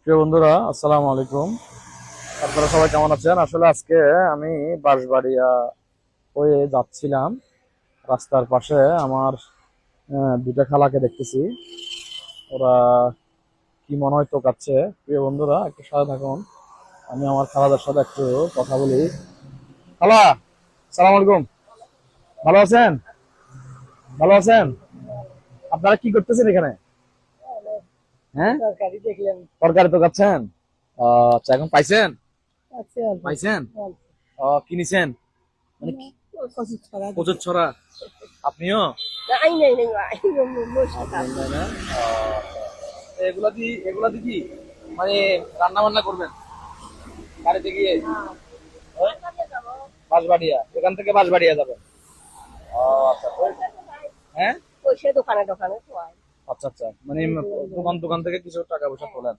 প্রিয় বন্ধুরা, আসসালামু আলাইকুম। আপনারা সবাই কেমন আছেন? আসলে আজকে আমি বাঁশবাড়িয়া হয়ে যাচ্ছিলাম। রাস্তার পাশে আমার দুইটা খালাকে দেখতেছি। ওরা কি মনে হয় তোকাচ্ছে। প্রিয় বন্ধুরা, একটু সাথে থাকুন, আমি আমার খালাদের সাথে একটু কথা বলি। খালা, সালাম আলাইকুম। ভালো আছেন? ভালো আছেন? আপনারা কি করতেছেন এখানে? হ্যাঁ, তরকারি দেখলাম। তরকারি তোকাচ্ছেন? আচ্ছা, এখন পাইছেন? আছে অল্প পাইছেন? অল্প। কি নিছেন? মানে কচুর ছড়া প্রচুর ছড়া। আপনিও? নাই নাই নাই ভাই, বসে থাক। আপনার না? এগুলা দি কি মানে রান্না বান্না করবেন বাড়িতে গিয়ে? হ্যাঁ? বাঁশবাড়িয়া, এখান থেকে বাঁশবাড়িয়া যাবেন? আচ্ছা। হ্যাঁ, বসে দোকানে দোকানে খোয়াই। আচ্ছা আচ্ছা, মানে দোকান দোকান থেকে কিছু টাকা পয়সা তোলেন।